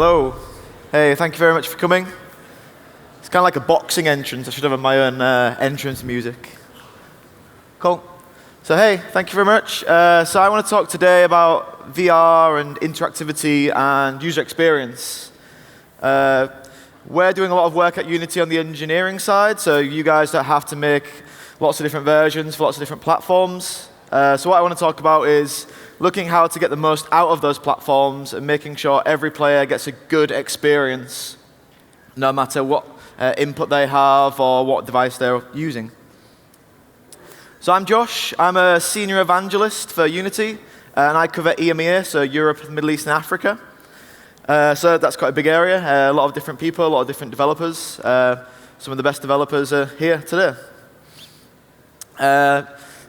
Hello. Hey, thank you very much for coming. It's kind of like a boxing entrance. I should have my own entrance music. Cool. So hey, thank you very much. So I want to talk today about VR and interactivity and user experience. We're doing a lot of work at Unity on the engineering side, so you guys don't have to make lots of different versions for lots of different platforms. So what I want to talk about is looking how to get the most out of those platforms and making sure every player gets a good experience, no matter what input they have or what device they're using. So I'm Josh. I'm a senior evangelist for Unity, and I cover EMEA, so Europe, Middle East, and Africa. So that's quite a big area. A lot of different people, a lot of different developers. Some of the best developers are here today.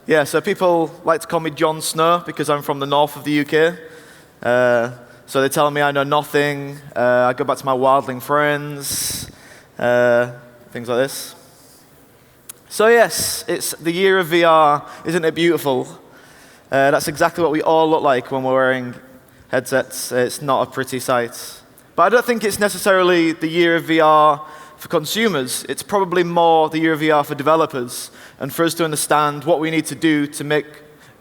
Yeah, so people like to call me Jon Snow because I'm from the north of the UK. So they tell me I know nothing. I go back to my wildling friends, things like this. So yes, it's the year of VR. Isn't it beautiful? That's exactly what we all look like when we're wearing headsets. It's not a pretty sight. But I don't think it's necessarily the year of VR for consumers. It's probably more the year of VR for developers and for us to understand what we need to do to make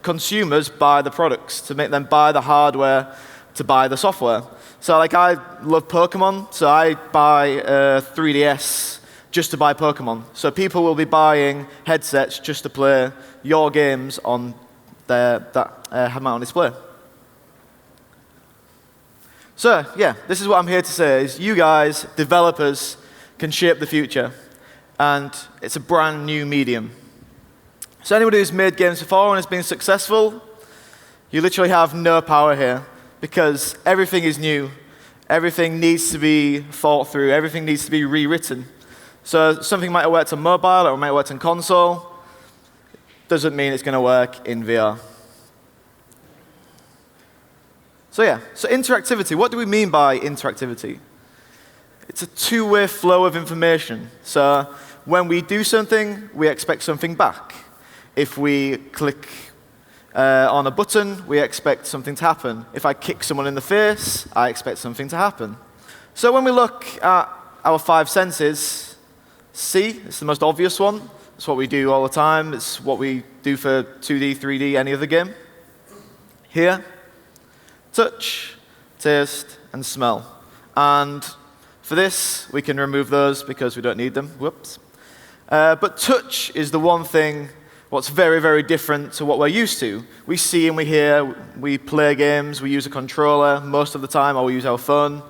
consumers buy the products, to make them buy the hardware, to buy the software. So like I love Pokemon, so I buy a 3DS just to buy Pokemon. So people will be buying headsets just to play your games on that have them out on display. So yeah, this is what I'm here to say, is you guys, developers, can shape the future. And it's a brand new medium. So anybody who's made games before and has been successful, you literally have no power here because everything is new. Everything needs to be thought through. Everything needs to be rewritten. So something might have worked on mobile or it might have worked on console. Doesn't mean it's going to work in VR. So yeah, so interactivity. What do we mean by interactivity? It's a two-way flow of information. So when we do something, we expect something back. If we click on a button, we expect something to happen. If I kick someone in the face, I expect something to happen. So when we look at our five senses, see, it's the most obvious one. It's what we do all the time. It's what we do for 2D, 3D, any other game. Hear, touch, taste, and smell. And for this, we can remove those because we don't need them. Whoops. But touch is the one thing what's very, very different to what we're used to. We see and we hear, we play games, we use a controller most of the time, or we use our phone.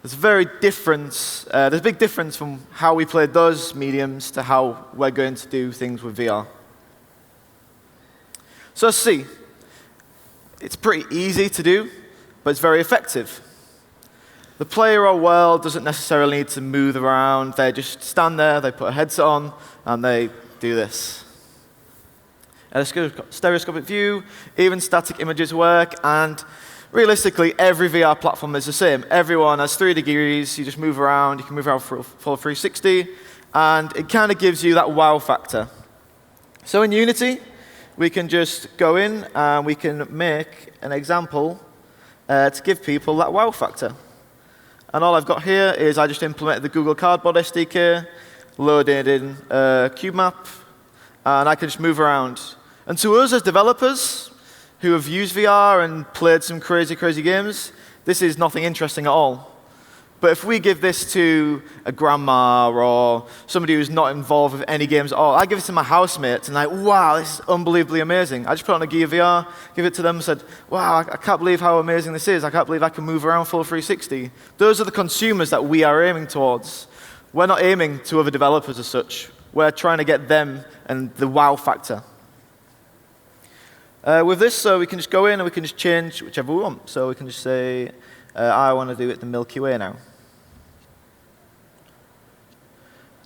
There's a big difference from how we play those mediums to how we're going to do things with VR. So see, it's pretty easy to do, but it's very effective. The player or world doesn't necessarily need to move around. They just stand there, they put a headset on, and they do this. A stereoscopic view, even static images work, and realistically, every VR platform is the same. Everyone has 3 degrees, you just move around, you can move around for full 360, and it kind of gives you that wow factor. So in Unity, we can just go in and we can make an example to give people that wow factor. And all I've got here is I just implemented the Google Cardboard SDK, loaded in a cube map, and I can just move around. And to us as developers who have used VR and played some crazy, crazy games, this is nothing interesting at all. But if we give this to a grandma or somebody who's not involved with any games at all, I give it to my housemates and like, wow, this is unbelievably amazing. I just put on a Gear VR, give it to them and said, wow, I can't believe how amazing this is. I can't believe I can move around full 360. Those are the consumers that we are aiming towards. We're not aiming to other developers as such. We're trying to get them and the wow factor. With this, so we can just go in and we can just change whichever we want. So we can just say, I want to do it the Milky Way now.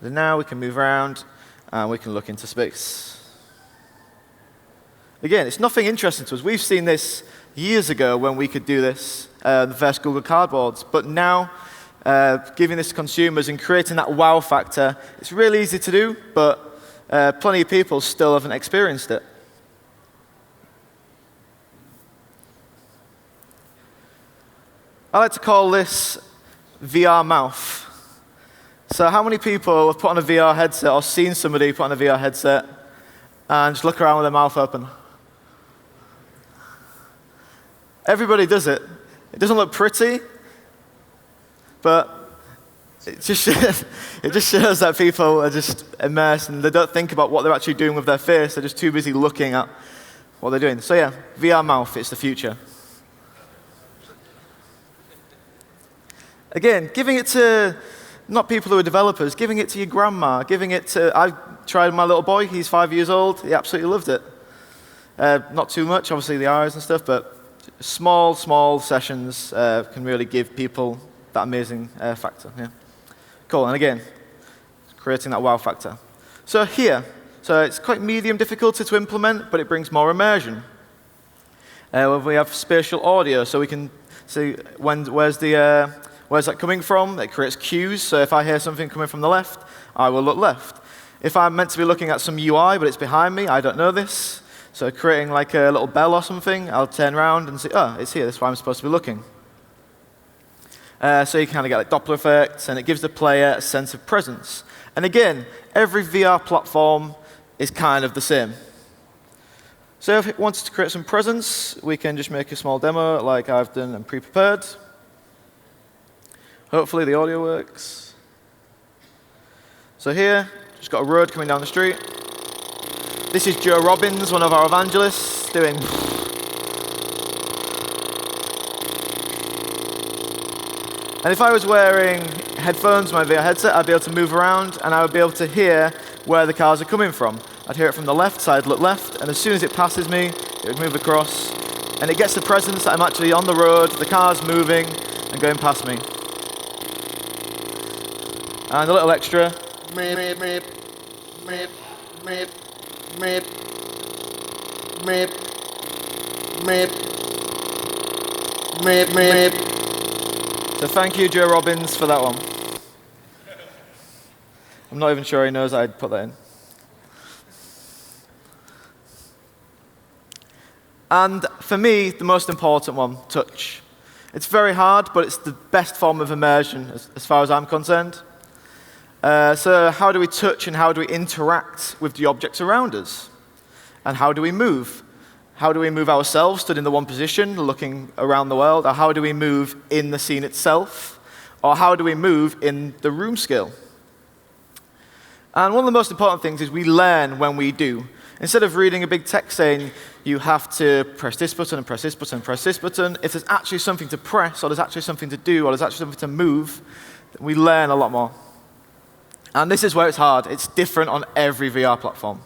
Then now we can move around and we can look into space. Again, it's nothing interesting to us. We've seen this years ago when we could do this, the first Google Cardboards. But now, giving this to consumers and creating that wow factor, it's really easy to do, but plenty of people still haven't experienced it. I like to call this VR mouth. So how many people have put on a VR headset or seen somebody put on a VR headset and just look around with their mouth open? Everybody does it. It doesn't look pretty, but it just shows that people are just immersed and they don't think about what they're actually doing with their face. They're just too busy looking at what they're doing. So yeah, VR mouth, it's the future. Again, giving it to not people who are developers, giving it to your grandma, giving it to, I tried my little boy, he's 5 years old, he absolutely loved it. Not too much, obviously the eyes and stuff, but small sessions can really give people that amazing factor. Yeah. Cool, and again, creating that wow factor. So here, so it's quite medium difficulty to implement, but it brings more immersion. We have spatial audio, so we can see where's that coming from. It creates cues, so if I hear something coming from the left, I will look left. If I'm meant to be looking at some UI, but it's behind me, I don't know this, so creating like a little bell or something, I'll turn around and say, oh, it's here, that's why I'm supposed to be looking. So you kind of get like Doppler effects, and it gives the player a sense of presence. And again, every VR platform is kind of the same. So if it wants to create some presence, we can just make a small demo like I've done and pre-prepared. Hopefully the audio works. So here, just got a road coming down the street. This is Joe Robbins, one of our evangelists, doing. And if I was wearing headphones, my VR headset, I'd be able to move around and I would be able to hear where the cars are coming from. I'd hear it from the left, so I'd look left, and as soon as it passes me, it would move across. And it gets the presence that I'm actually on the road, the car's moving and going past me. And a little extra. So thank you, Joe Robbins, for that one. I'm not even sure he knows I'd put that in. And for me, the most important one, touch. It's very hard, but it's the best form of immersion as far as I'm concerned. So how do we touch and how do we interact with the objects around us? And how do we move? How do we move ourselves, stood in the one position, looking around the world? Or how do we move in the scene itself? Or how do we move in the room scale? And one of the most important things is we learn when we do. Instead of reading a big text saying, you have to press this button and press this button and press this button, if there's actually something to press, or there's actually something to do, or there's actually something to move, we learn a lot more. And this is where it's hard. It's different on every VR platform.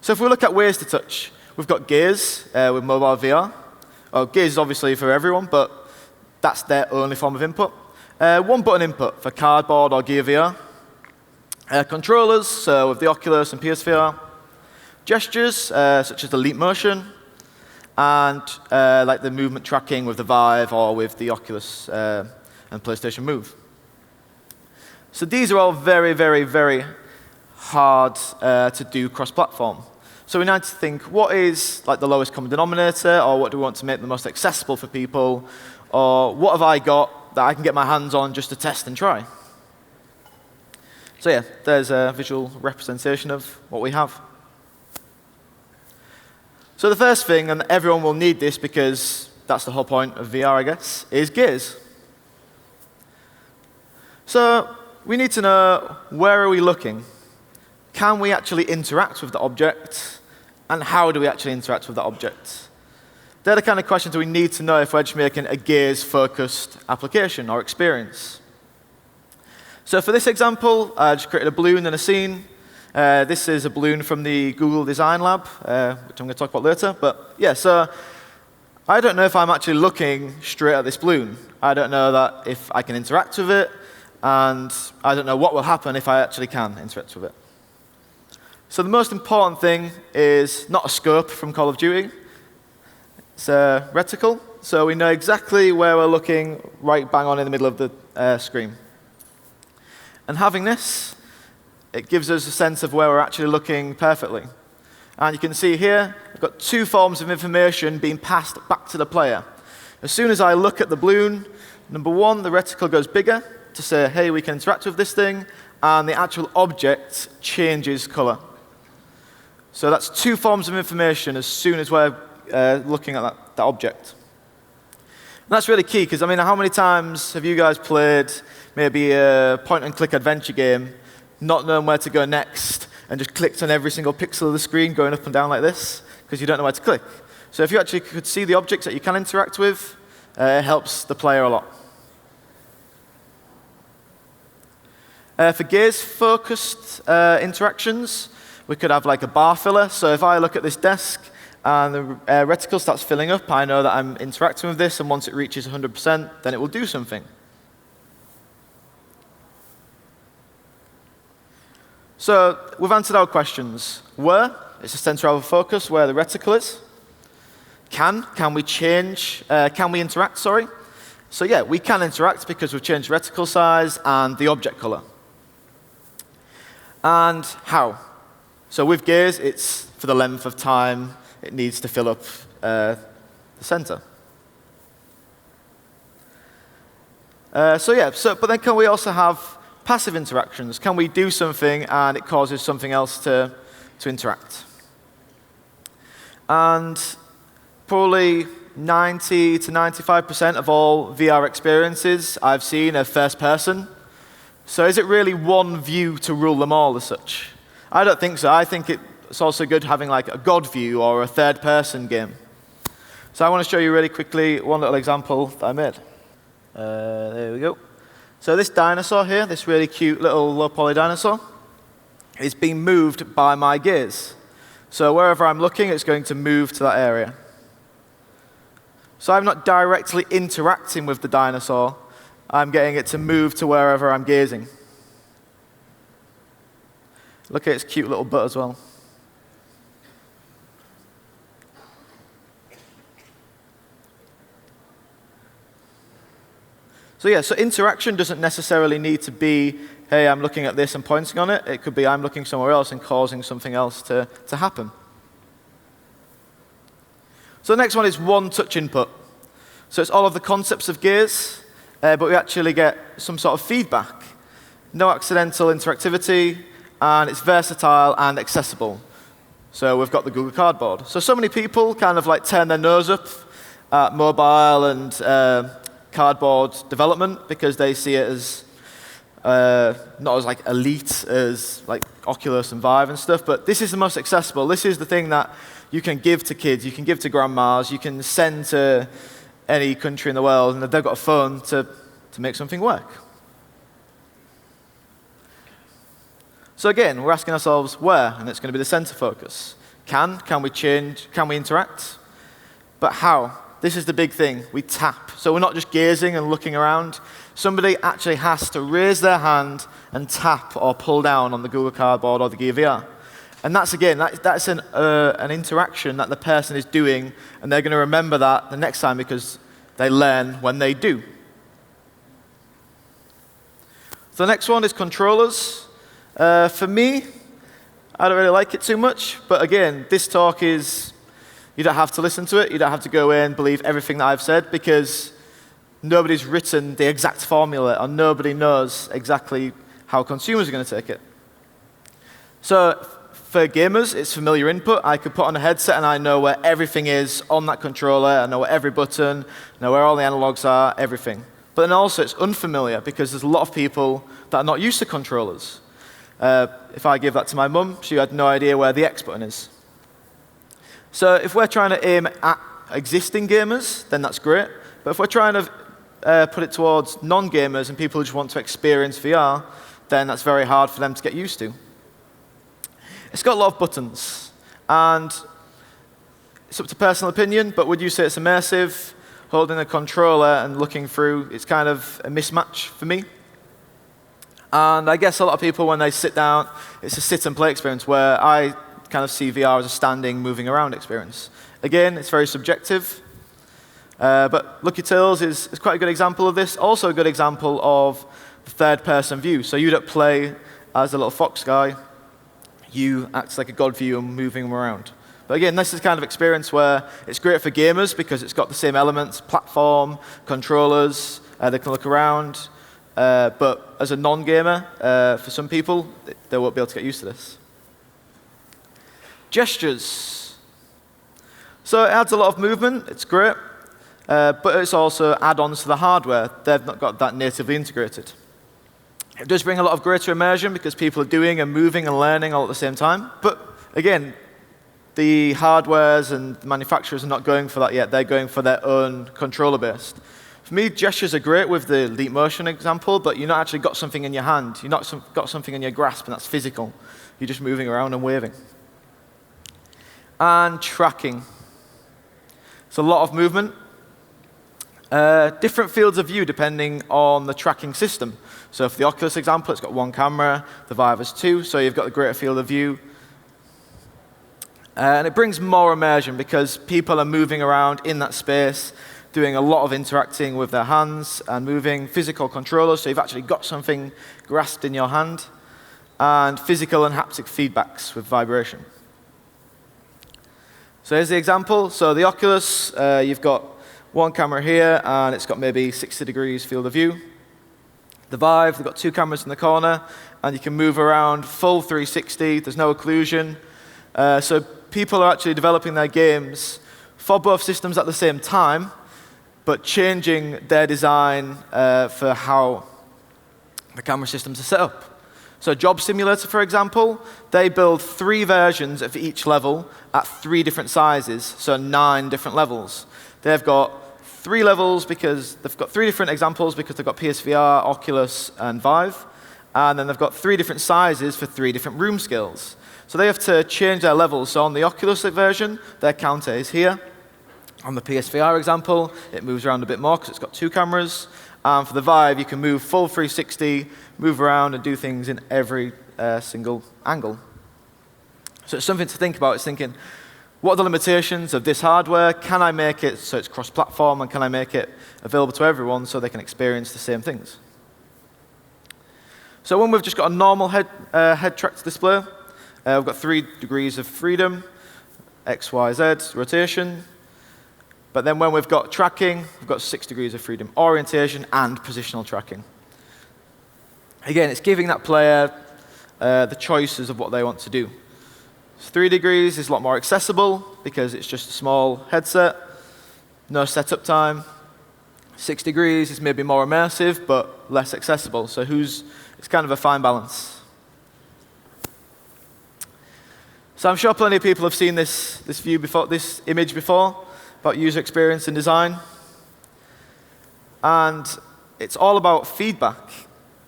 So if we look at ways to touch, we've got Gears with mobile VR. Well, Gears is obviously for everyone, but that's their only form of input. One button input for Cardboard or Gear VR. Controllers, so with the Oculus and PSVR. Gestures, such as the leap motion. And like the movement tracking with the Vive or with the Oculus and PlayStation Move. So these are all very, very, very hard to do cross-platform. So we need to think, what is like the lowest common denominator, or what do we want to make the most accessible for people, or what have I got that I can get my hands on just to test and try? So yeah, there's a visual representation of what we have. So the first thing, and everyone will need this because that's the whole point of VR, I guess, is gears. So we need to know, where are we looking? Can we actually interact with the object? And how do we actually interact with the object? They're the kind of questions we need to know if we're just making a gears-focused application or experience. So for this example, I just created a balloon and a scene. This is a balloon from the Google Design Lab, which I'm going to talk about later. But yeah, so I don't know if I'm actually looking straight at this balloon. I don't know that if I can interact with it, and I don't know what will happen if I actually can interact with it. So the most important thing is not a scope from Call of Duty. It's a reticle, so we know exactly where we're looking, right bang on in the middle of the screen. And having this, it gives us a sense of where we're actually looking perfectly. And you can see here, I've got two forms of information being passed back to the player. As soon as I look at the balloon, Number one, the reticle goes bigger to say, hey, we can interact with this thing, and the actual object changes color. So that's two forms of information as soon as we're looking at that object. And that's really key, because I mean, how many times have you guys played maybe a point-and-click adventure game, not knowing where to go next, and just clicked on every single pixel of the screen going up and down like this, because you don't know where to click? So if you actually could see the objects that you can interact with, it helps the player a lot. For gaze-focused interactions, we could have like a bar filler. So if I look at this desk and the reticle starts filling up, I know that I'm interacting with this, and once it reaches 100%, then it will do something. So we've answered our questions. Where? It's the center of focus, where the reticle is. Can we change, can we interact, sorry? So yeah, we can interact because we've changed reticle size and the object color. And how? So with gaze, it's for the length of time it needs to fill up the center. But then can we also have passive interactions? Can we do something and it causes something else to interact? And probably 90 to 95% of all VR experiences I've seen are first person. So is it really one view to rule them all as such? I don't think so. I think it's also good having like a God view or a third person game. So I want to show you really quickly one little example that I made. There we go. So this dinosaur here, this really cute little low poly dinosaur, is being moved by my gaze. So wherever I'm looking, it's going to move to that area. So I'm not directly interacting with the dinosaur. I'm getting it to move to wherever I'm gazing. Look at its cute little butt as well. So yeah, so interaction doesn't necessarily need to be, hey, I'm looking at this and pointing on it. It could be I'm looking somewhere else and causing something else to happen. So the next one is one-touch input. So it's all of the concepts of gaze, but we actually get some sort of feedback. No accidental interactivity, and it's versatile and accessible. So we've got the Google Cardboard. So many people kind of like turn their nose up at mobile and cardboard development because they see it as not as like elite as like Oculus and Vive and stuff, but this is the most accessible. This is the thing that you can give to kids, you can give to grandmas, you can send to any country in the world, and they've got a phone to make something work. So again, we're asking ourselves where, and it's going to be the center focus. Can we change, can we interact? But how? This is the big thing. We tap. So we're not just gazing and looking around. Somebody actually has to raise their hand and tap or pull down on the Google Cardboard or the Gear VR. And that's, again, that's an interaction that the person is doing, and they're going to remember that the next time because they learn when they do. So the next one is controllers. For me, I don't really like it too much, but again, this talk is, you don't have to listen to it, you don't have to go in and believe everything that I've said, because nobody's written the exact formula, or nobody knows exactly how consumers are going to take it. So for gamers, it's familiar input. I could put on a headset and I know where everything is on that controller, I know where every button, I know where all the analogs are, everything. But then also it's unfamiliar, because there's a lot of people that are not used to controllers. If I give that to my mum, she had no idea where the X button is. So if we're trying to aim at existing gamers, then that's great. But if we're trying to put it towards non-gamers and people who just want to experience VR, then that's very hard for them to get used to. It's got a lot of buttons, and it's up to personal opinion, but would you say it's immersive? Holding a controller and looking through, it's kind of a mismatch for me. And I guess a lot of people, when they sit down, it's a sit and play experience, where I kind of see VR as a standing, moving around experience. Again, it's very subjective, but Lucky Tales is quite a good example of this. Also a good example of the third-person view. So you don't play as a little fox guy. You act like a god view and moving them around. But again, this is the kind of experience where it's great for gamers because it's got the same elements, platform, controllers, They can look around. But as a non-gamer, for some people, they won't be able to get used to this. Gestures. So it adds a lot of movement. It's great. But it's also add-ons to the hardware. They've not got that natively integrated. It does bring a lot of greater immersion because people are doing and moving and learning all at the same time. But again, the hardwares and the manufacturers are not going for that yet. They're going for their own controller-based. For me, gestures are great with the Leap Motion example, but you've not actually got something in your hand. You've not got something in your grasp, and that's physical. You're just moving around and waving. And tracking. It's a lot of movement. Different fields of view depending on the tracking system. So for the Oculus example, it's got one camera. The Vive has two, so you've got the greater field of view. And it brings more immersion because people are moving around in that space, doing a lot of interacting with their hands and moving physical controllers, so you've actually got something grasped in your hand, and physical and haptic feedbacks with vibration. So here's the example. So the Oculus, you've got one camera here, and it's got maybe 60 degrees field of view. The Vive, they've got two cameras in the corner, and you can move around full 360. There's no occlusion. So people are actually developing their games for both systems at the same time, but changing their design for how the camera systems are set up. So Job Simulator, for example, they build 3 versions of each level at 3 different sizes, so 9 different levels. They've got 3 levels because they've got 3 different examples because they've got PSVR, Oculus, and Vive. And then they've got 3 different sizes for 3 different room scales. So they have to change their levels. So on the Oculus version, their counter is here. On the PSVR example, it moves around a bit more because it's got 2 cameras. And for the Vive, you can move full 360, move around, and do things in every single angle. So it's something to think about. It's thinking, what are the limitations of this hardware? Can I make it so it's cross-platform, and can I make it available to everyone so they can experience the same things? So when we've just got a normal head tracked display, we've got 3 degrees of freedom, X, Y, Z, rotation. But then when we've got tracking, we've got 6 degrees of freedom, orientation, and positional tracking. Again, it's giving that player the choices of what they want to do. 3 degrees is a lot more accessible because it's just a small headset, no setup time. 6 degrees is maybe more immersive, but less accessible. So it's kind of a fine balance. So I'm sure plenty of people have seen this image before about user experience and design. And it's all about feedback.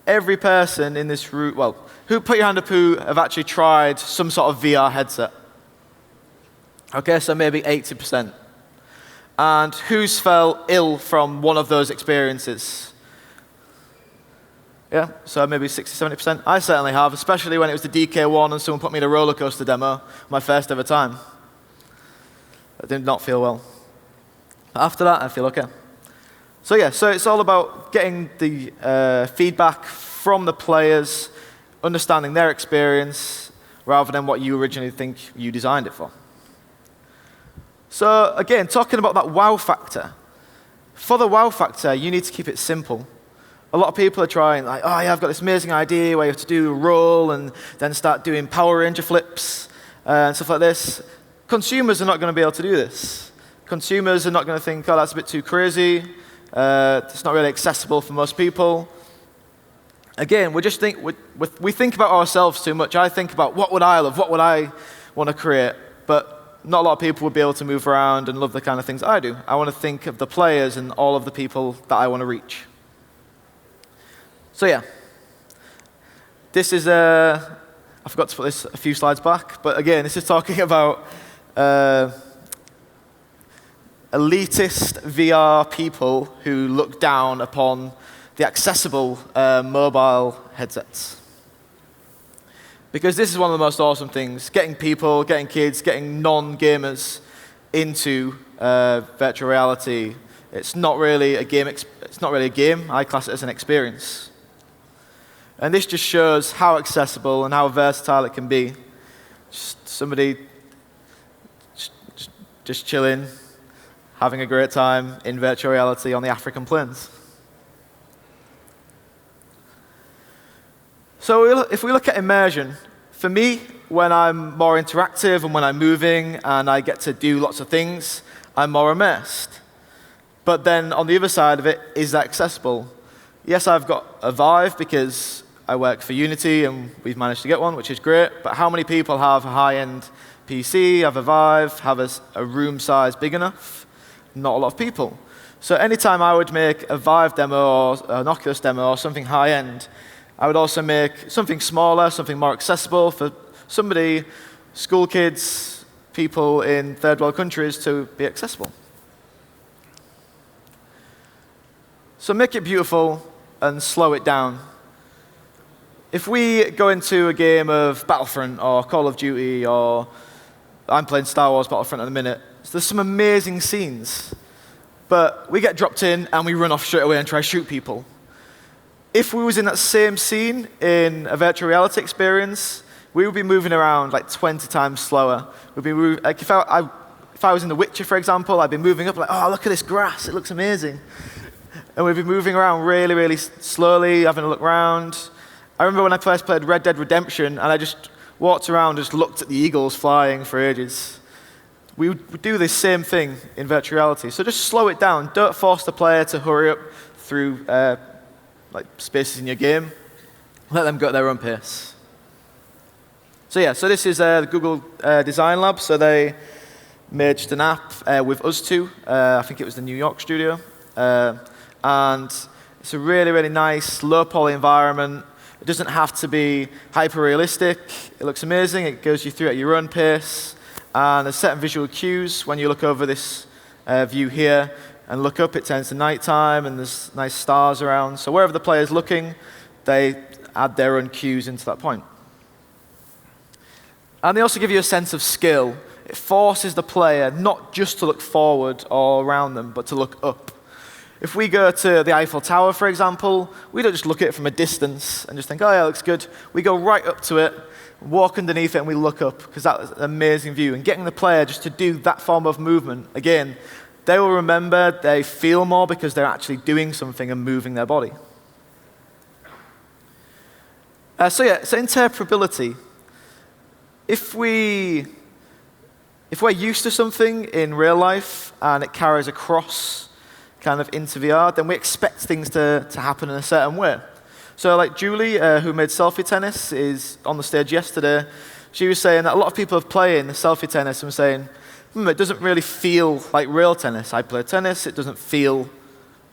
Every person in this room, well, put your hand up who have actually tried some sort of VR headset? Okay, so maybe 80%. And who's felt ill from one of those experiences? Yeah, so maybe 60, 70%. I certainly have, especially when it was the DK1 and someone put me in a roller coaster demo, my first ever time. I did not feel well. After that, I feel okay. So yeah, so it's all about getting the feedback from the players, understanding their experience, rather than what you originally think you designed it for. So again, talking about that wow factor. For the wow factor, you need to keep it simple. A lot of people are trying, like, oh yeah, I've got this amazing idea where you have to do a roll and then start doing Power Ranger flips and stuff like this. Consumers are not going to be able to do this. Consumers are not going to think, oh, that's a bit too crazy. It's not really accessible for most people. Again, we think about ourselves too much. I think about what would I love, what would I want to create, but not a lot of people would be able to move around and love the kind of things I do. I want to think of the players and all of the people that I want to reach. So yeah, this is I forgot to put this a few slides back, but again, this is talking about elitist VR people who look down upon the accessible mobile headsets. Because this is one of the most awesome things, getting people, getting kids, getting non-gamers into virtual reality. It's not really a game. It's not really a game. I class it as an experience. And this just shows how accessible and how versatile it can be. Just somebody just chilling, having a great time in virtual reality on the African plains. So if we look at immersion, for me, when I'm more interactive and when I'm moving and I get to do lots of things, I'm more immersed. But then on the other side of it, is that accessible? Yes, I've got a Vive because I work for Unity and we've managed to get one, which is great. But how many people have a high-end PC, have a Vive, have a room size big enough? Not a lot of people. So anytime I would make a Vive demo or an Oculus demo or something high-end, I would also make something smaller, something more accessible for somebody, school kids, people in third world countries to be accessible. So make it beautiful and slow it down. If we go into a game of Battlefront or Call of Duty, or I'm playing Star Wars Battlefront at the minute, so there's some amazing scenes. But we get dropped in and we run off straight away and try to shoot people. If we was in that same scene in a virtual reality experience, we would be moving around like 20 times slower. We'd be like if I was in The Witcher, for example, I'd be moving up like, oh, look at this grass, it looks amazing. And we'd be moving around really, really slowly, having a look around. I remember when I first played Red Dead Redemption, and I just walked around and just looked at the eagles flying for ages. We would do this same thing in virtual reality. So just slow it down. Don't force the player to hurry up through like spaces in your game. Let them go at their own pace. So yeah, so this is the Google Design Lab. So they made an app with us two. I think it was the New York studio. And it's a really, really nice, low-poly environment. It doesn't have to be hyper-realistic. It looks amazing. It goes you through at your own pace. And there's certain visual cues when you look over this view here and look up, it turns to nighttime, and there's nice stars around. So wherever the player's looking, they add their own cues into that point. And they also give you a sense of skill. It forces the player not just to look forward or around them, but to look up. If we go to the Eiffel Tower, for example, we don't just look at it from a distance and just think, oh yeah, it looks good. We go right up to it, walk underneath it, and we look up, because that's an amazing view. And getting the player just to do that form of movement, again, they will remember, they feel more because they're actually doing something and moving their body. So interpretability. If we're used to something in real life and it carries across kind of into VR, then we expect things to happen in a certain way. So like Julie, who made selfie tennis, is on the stage yesterday. She was saying that a lot of people are playing the selfie tennis and were saying, it doesn't really feel like real tennis. I play tennis, it doesn't feel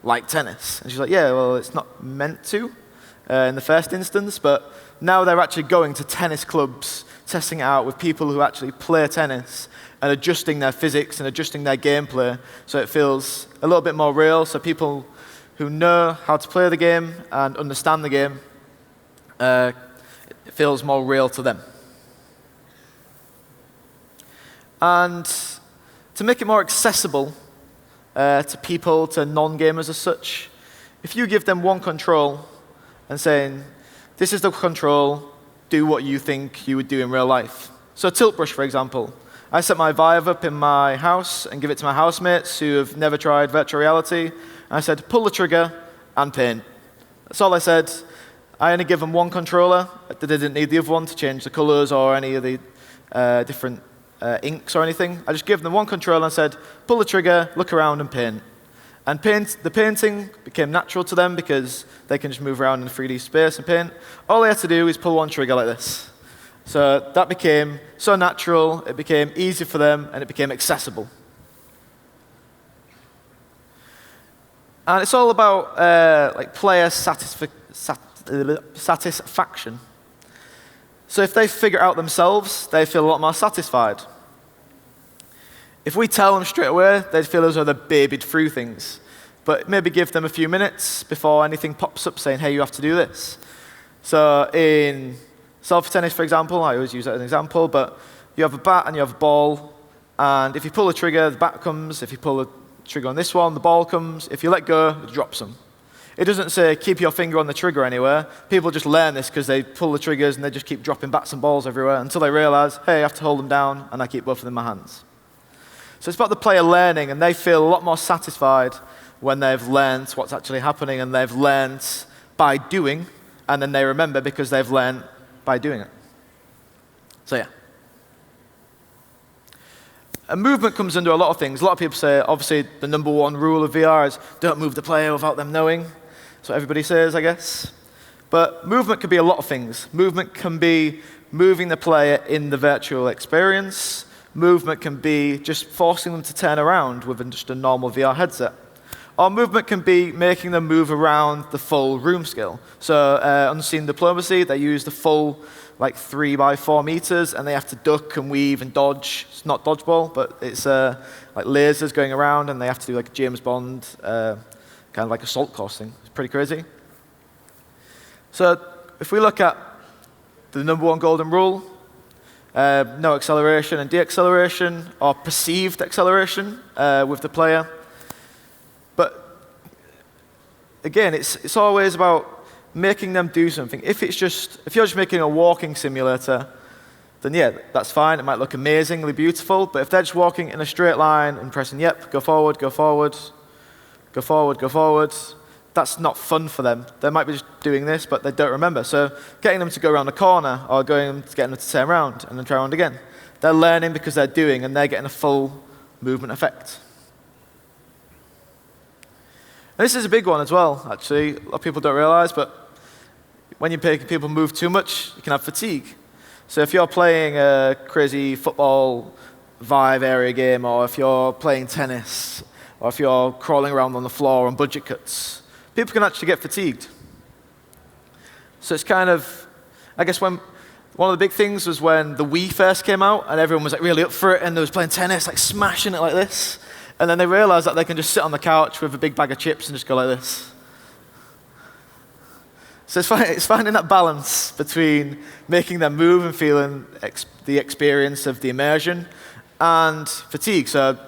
like tennis. And she's like, yeah, well, it's not meant to in the first instance, but now they're actually going to tennis clubs, testing it out with people who actually play tennis and adjusting their physics and adjusting their gameplay so it feels a little bit more real, so people who know how to play the game and understand the game, it feels more real to them. And to make it more accessible to people, to non-gamers as such, if you give them one control and saying, this is the control, do what you think you would do in real life. So tilt brush, for example. I set my Vive up in my house and give it to my housemates who have never tried virtual reality. And I said, pull the trigger and paint. That's all I said. I only give them one controller. They didn't need the other one to change the colors or any of the different inks or anything. I just gave them one controller and said, pull the trigger, look around and paint. And the painting became natural to them because they can just move around in 3D space and paint. All they had to do is pull one trigger like this. So that became so natural, it became easy for them, and it became accessible. And it's all about like player satisfaction. So if they figure it out themselves, they feel a lot more satisfied. If we tell them straight away, they feel as though they're babied through things. But maybe give them a few minutes before anything pops up saying, hey, you have to do this. So in selfie tennis, for example, I always use that as an example, but you have a bat and you have a ball, and if you pull the trigger, the bat comes. If you pull the trigger on this one, the ball comes. If you let go, it drops them. It doesn't say keep your finger on the trigger anywhere. People just learn this because they pull the triggers and they just keep dropping bats and balls everywhere until they realize, hey, I have to hold them down, and I keep both of them in my hands. So it's about the player learning, and they feel a lot more satisfied when they've learned what's actually happening, and they've learned by doing and then they remember because they've learned by doing it. So yeah. And movement comes under a lot of things. A lot of people say, obviously, the number one rule of VR is don't move the player without them knowing. That's what everybody says, I guess. But movement can be a lot of things. Movement can be moving the player in the virtual experience. Movement can be just forcing them to turn around with just a normal VR headset. Or movement can be making them move around the full room scale. So Unseen Diplomacy, they use the full 3 by 4 meters, and they have to duck and weave and dodge. It's not dodgeball, but it's like lasers going around, and they have to do like a James Bond kind of like assault course thing. It's pretty crazy. So if we look at the number one golden rule, no acceleration and deacceleration, or perceived acceleration with the player. But again, it's always about making them do something. If you're just making a walking simulator, then yeah, that's fine. It might look amazingly beautiful, but if they're just walking in a straight line and pressing, yep, go forward, go forward, go forward, go forward, that's not fun for them. They might be just doing this, but they don't remember. So getting them to go around the corner or getting them to turn around and then try around again, they're learning because they're doing, and they're getting a full movement effect. And this is a big one as well, actually. A lot of people don't realize, but when you're making people move too much, you can have fatigue. So if you're playing a crazy football Vive area game, or if you're playing tennis, or if you're crawling around on the floor on budget cuts, people can actually get fatigued. So it's kind of, I guess one of the big things was when the Wii first came out, and everyone was really up for it, and they was playing tennis, smashing it like this. And then they realized that they can just sit on the couch with a big bag of chips and just go like this. So it's finding that balance between making them move and feeling the experience of the immersion and fatigue. So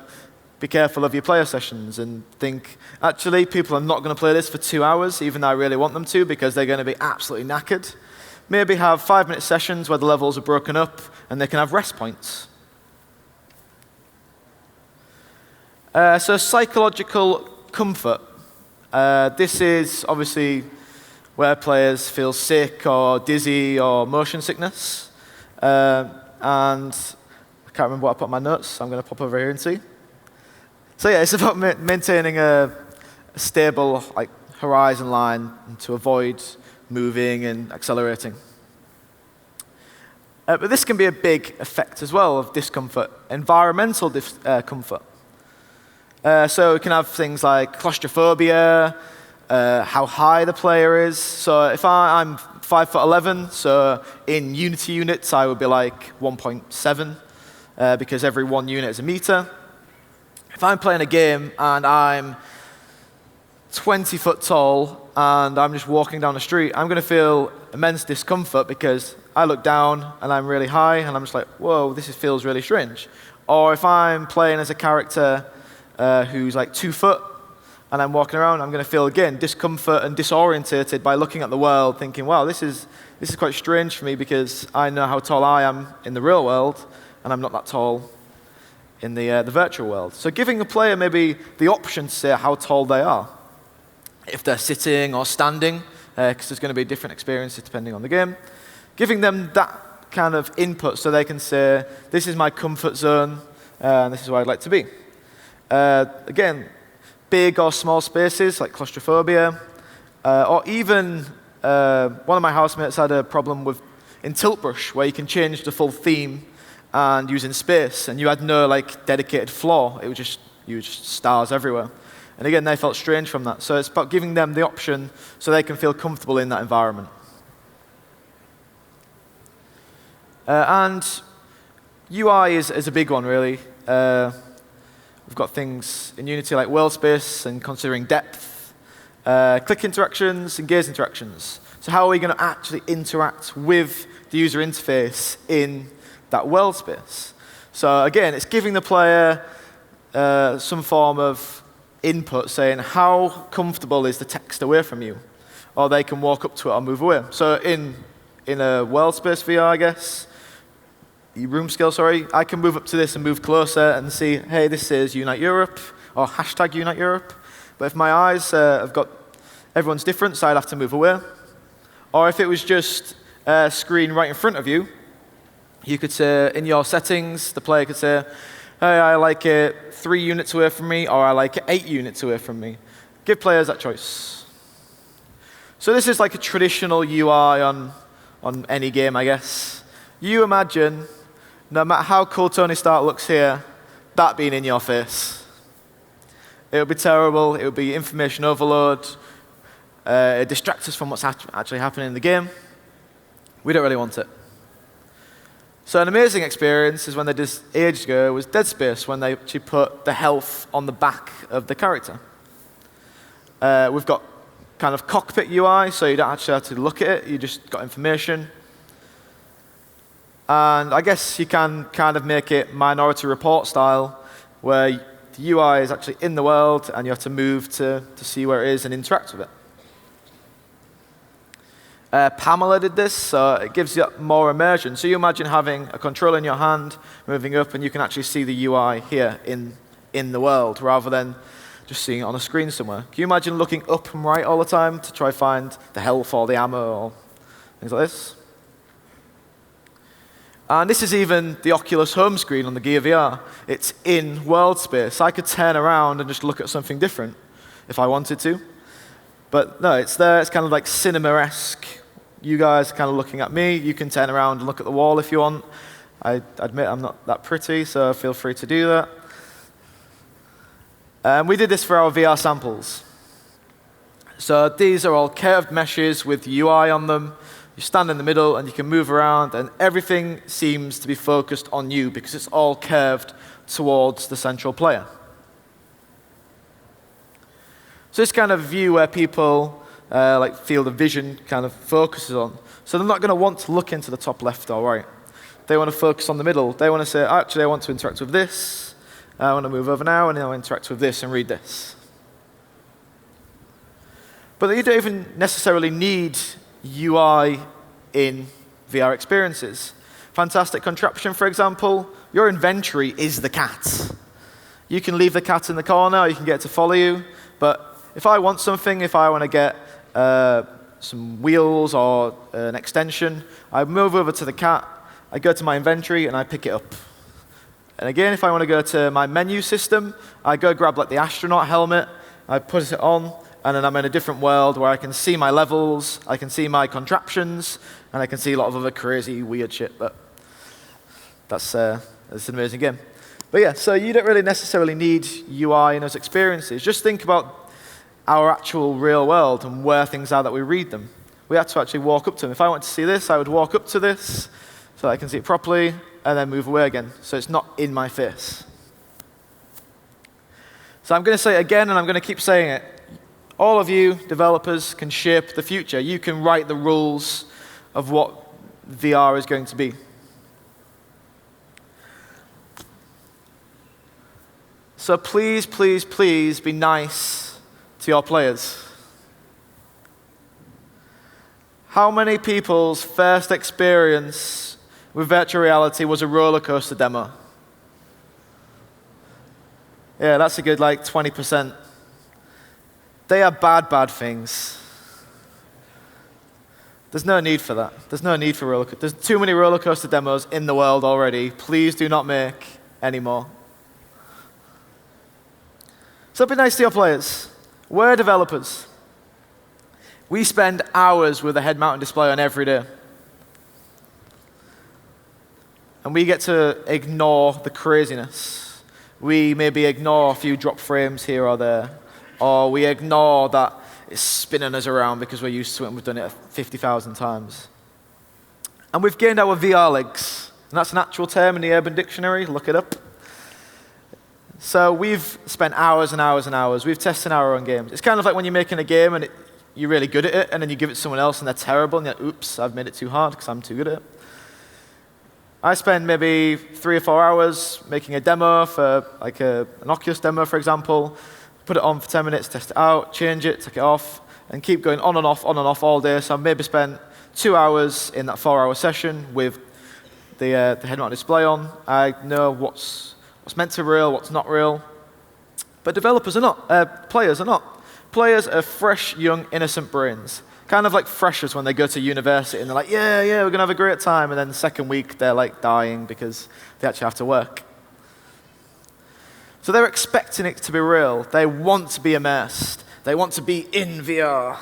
be careful of your player sessions and think, actually, people are not going to play this for 2 hours, even though I really want them to, because they're going to be absolutely knackered. Maybe have 5-minute sessions where the levels are broken up and they can have rest points. So psychological comfort. This is obviously where players feel sick or dizzy or motion sickness. And I can't remember what I put in my notes, so I'm going to pop over here and see. So yeah, it's about maintaining a stable horizon line to avoid moving and accelerating. But this can be a big effect as well of discomfort, environmental comfort. So we can have things like claustrophobia, how high the player is. So if I'm 5'11", so in Unity units I would be like 1.7 because every one unit is a meter. If I'm playing a game and I'm 20 foot tall and I'm just walking down the street, I'm going to feel immense discomfort because I look down and I'm really high and I'm just like, whoa, this feels really strange. Or if I'm playing as a character who's 2 foot and I'm walking around, I'm going to feel, again, discomfort and disorientated by looking at the world, thinking, wow, this is quite strange for me because I know how tall I am in the real world and I'm not that tall in the virtual world. So giving the player maybe the option to say how tall they are, if they're sitting or standing, because there's going to be different experiences depending on the game. Giving them that kind of input so they can say, this is my comfort zone, and this is where I'd like to be. Again, big or small spaces like claustrophobia, or even one of my housemates had a problem in Tilt Brush where you can change the full theme and using space, and you had no dedicated floor. It was just stars everywhere. And again, they felt strange from that. So it's about giving them the option so they can feel comfortable in that environment. And UI is a big one, really. We've got things in Unity like world space and considering depth, click interactions, and gaze interactions. So how are we going to actually interact with the user interface in that world space? So again, it's giving the player some form of input saying how comfortable is the text away from you, or they can walk up to it or move away. So in a world space VR, I guess, room scale, sorry, I can move up to this and move closer and see, hey, this says Unite Europe or hashtag Unite Europe. But if my eyes have got, everyone's different, so I'd have to move away. Or if it was just a screen right in front of you, you could say, in your settings, the player could say, hey, I like it 3 units away from me, or I like it 8 units away from me. Give players that choice. So this is like a traditional UI on any game, I guess. You imagine, no matter how cool Tony Stark looks here, that being in your face. It would be terrible. It would be information overload. It distracts us from what's actually happening in the game. We don't really want it. So an amazing experience is when they did ages ago was Dead Space, when they actually put the health on the back of the character. We've got kind of cockpit UI, so you don't actually have to look at it. You just got information. And I guess you can kind of make it Minority Report style, where the UI is actually in the world, and you have to move to see where it is and interact with it. Pamela did this, so it gives you more immersion. So you imagine having a controller in your hand, moving up, and you can actually see the UI here in the world, rather than just seeing it on a screen somewhere. Can you imagine looking up and right all the time to try find the health or the ammo or things like this? And this is even the Oculus home screen on the Gear VR. It's in world space. I could turn around and just look at something different if I wanted to. But no, it's there. It's kind of like cinema-esque. You guys are kind of looking at me. You can turn around and look at the wall if you want. I admit I'm not that pretty, so feel free to do that. We did this for our VR samples. So these are all curved meshes with UI on them. You stand in the middle, and you can move around, and everything seems to be focused on you because it's all curved towards the central player. So this kind of view where people like field of vision kind of focuses on. So they're not going to want to look into the top left or right. They want to focus on the middle. They want to say, actually, I want to interact with this. I want to move over now, and then I'll interact with this and read this. But you don't even necessarily need UI in VR experiences. Fantastic contraption, for example, your inventory is the cat. You can leave the cat in the corner, or you can get it to follow you. But if I want something, if I want to get some wheels or an extension, I move over to the cat, I go to my inventory, and I pick it up. And again, if I want to go to my menu system, I go grab like the astronaut helmet, I put it on, and then I'm in a different world where I can see my levels, I can see my contraptions, and I can see a lot of other crazy, weird shit. But that's an amazing game. But yeah, so you don't really necessarily need UI in those experiences. Just think about our actual real world and where things are that we read them. We have to actually walk up to them. If I want to see this, I would walk up to this so that I can see it properly, and then move away again, so it's not in my face. So I'm going to say it again, and I'm going to keep saying it. All of you developers can shape the future. You can write the rules of what VR is going to be. So please, please, please be nice to your players. How many people's first experience with virtual reality was a roller coaster demo? Yeah, that's a good like 20%. They are bad, bad things. There's no need for that. There's no need for roller coaster. There's too many roller coaster demos in the world already. Please do not make any more. So be nice to your players. We're developers. We spend hours with a head-mounted display on every day. And we get to ignore the craziness. We maybe ignore a few drop frames here or there. Or we ignore that it's spinning us around because we're used to it and we've done it 50,000 times. And we've gained our VR legs. And that's an actual term in the Urban Dictionary. Look it up. So we've spent hours and hours and hours. We've tested our own games. It's kind of like when you're making a game and you're really good at it, and then you give it to someone else and they're terrible, and you're like, oops, I've made it too hard because I'm too good at it. I spend maybe 3 or 4 hours making a demo for like an Oculus demo, for example. Put it on for 10 minutes, test it out, change it, take it off, and keep going on and off all day. So I've maybe spent 2 hours in that 4-hour session with the head-mounted display on. I know what's meant to be real, what's not real. But developers are not. Players are not. Players are fresh, young, innocent brains. Kind of like freshers when they go to university and they're like, yeah, we're going to have a great time. And then the second week, they're like dying because they actually have to work. So they're expecting it to be real. They want to be immersed. They want to be in VR.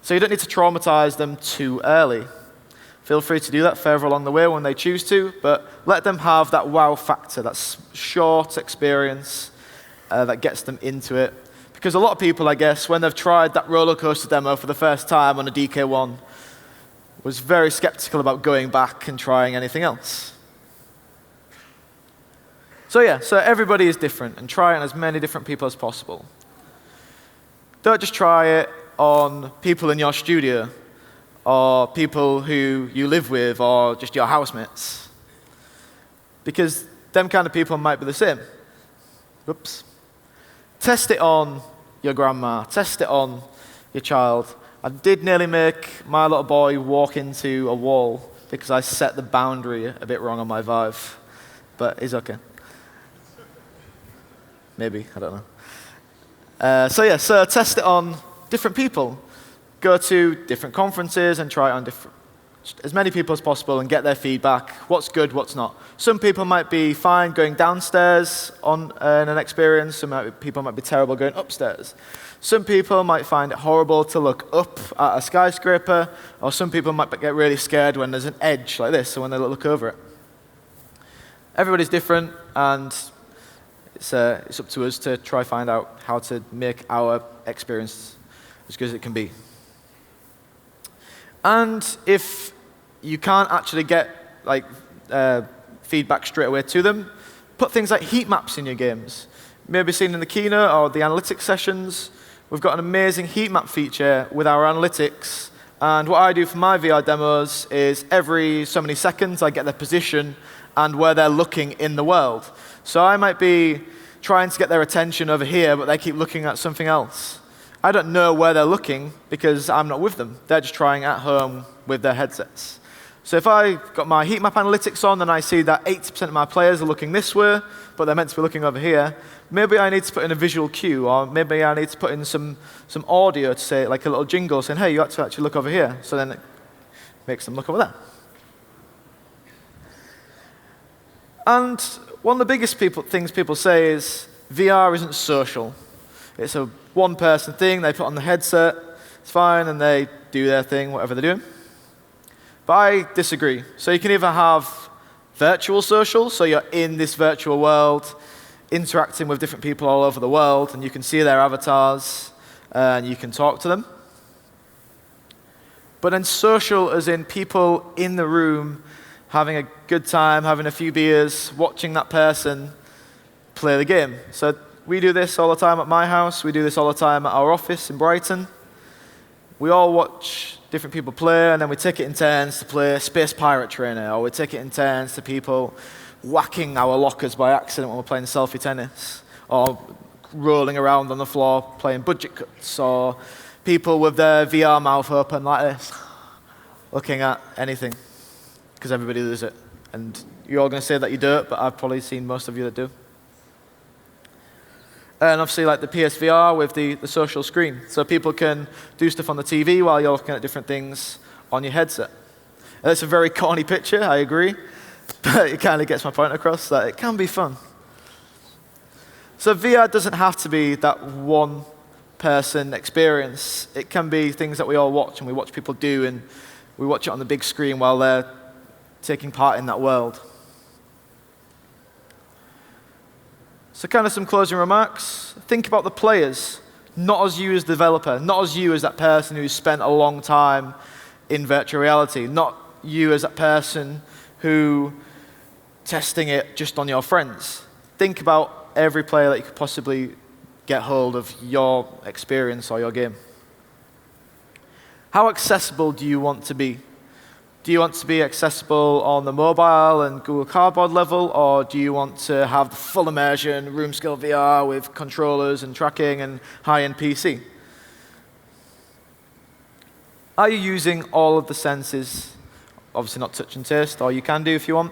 So you don't need to traumatize them too early. Feel free to do that further along the way when they choose to, but let them have that wow factor, that short experience that gets them into it. Because a lot of people, I guess, when they've tried that roller coaster demo for the first time on a DK1, was very skeptical about going back and trying anything else. So yeah, so everybody is different, and try it on as many different people as possible. Don't just try it on people in your studio, or people who you live with, or just your housemates. Because them kind of people might be the same. Whoops. Test it on your grandma. Test it on your child. I did nearly make my little boy walk into a wall because I set the boundary a bit wrong on my Vive. But he's okay. Maybe, I don't know. So test it on different people. Go to different conferences and try it on as many people as possible and get their feedback. What's good, what's not. Some people might be fine going downstairs on an experience. People might be terrible going upstairs. Some people might find it horrible to look up at a skyscraper, or some people might get really scared when there's an edge like this, so when they look over it. Everybody's different, and it's up to us to try find out how to make our experience as good as it can be. And if you can't actually get feedback straight away to them, put things like heat maps in your games. Maybe seen in the keynote or the analytics sessions, we've got an amazing heat map feature with our analytics. And what I do for my VR demos is every so many seconds I get their position and where they're looking in the world. So I might be trying to get their attention over here, but they keep looking at something else. I don't know where they're looking because I'm not with them. They're just trying at home with their headsets. So if I got my heat map analytics on and I see that 80% of my players are looking this way, but they're meant to be looking over here, maybe I need to put in a visual cue, or maybe I need to put in some audio to say, like a little jingle saying, hey, you have to actually look over here. So then it makes them look over there. And one of the biggest things people say is VR isn't social. It's a one-person thing. They put on the headset, it's fine, and they do their thing, whatever they're doing. But I disagree. So you can either have virtual social, so you're in this virtual world, interacting with different people all over the world, and you can see their avatars, and you can talk to them. But then social as in people in the room having a good time, having a few beers, watching that person play the game. So we do this all the time at my house. We do this all the time at our office in Brighton. We all watch different people play, and then we take it in turns to play Space Pirate Trainer, or we take it in turns to people whacking our lockers by accident when we're playing selfie tennis, or rolling around on the floor playing budget cuts, or people with their VR mouth open like this, looking at anything, because everybody does it. And you're all going to say that you don't, but I've probably seen most of you that do. And obviously, like the PSVR with the social screen. So people can do stuff on the TV while you're looking at different things on your headset. And it's a very corny picture, I agree. But it kind of gets my point across that it can be fun. So VR doesn't have to be that one-person experience. It can be things that we all watch, and we watch people do, and we watch it on the big screen while they're taking part in that world. So kind of some closing remarks. Think about the players, not as you as developer, not as you as that person who's spent a long time in virtual reality, not you as that person who testing it just on your friends. Think about every player that you could possibly get hold of your experience or your game. How accessible do you want to be? Do you want to be accessible on the mobile and Google Cardboard level, or do you want to have the full immersion, room scale VR with controllers and tracking and high-end PC? Are you using all of the senses, obviously not touch and taste, or you can do if you want,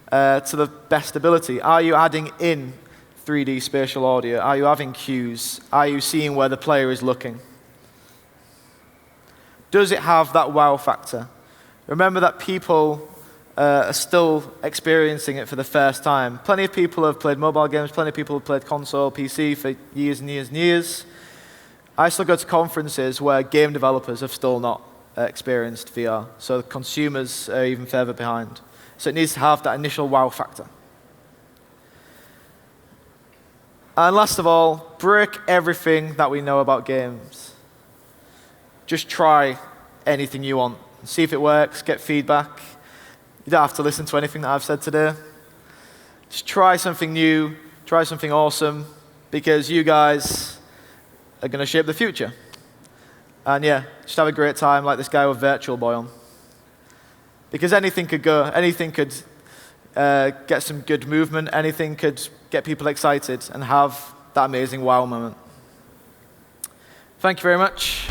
to the best ability? Are you adding in 3D spatial audio? Are you having cues? Are you seeing where the player is looking? Does it have that wow factor? Remember that people are still experiencing it for the first time. Plenty of people have played mobile games, plenty of people have played console, PC for years and years and years. I still go to conferences where game developers have still not experienced VR, so consumers are even further behind. So it needs to have that initial wow factor. And last of all, break everything that we know about games. Just try anything you want. See if it works, get feedback. You don't have to listen to anything that I've said today. Just try something new, try something awesome, because you guys are going to shape the future. And yeah, just have a great time like this guy with Virtual Boy on. Because anything could go, anything could get some good movement, anything could get people excited and have that amazing wow moment. Thank you very much.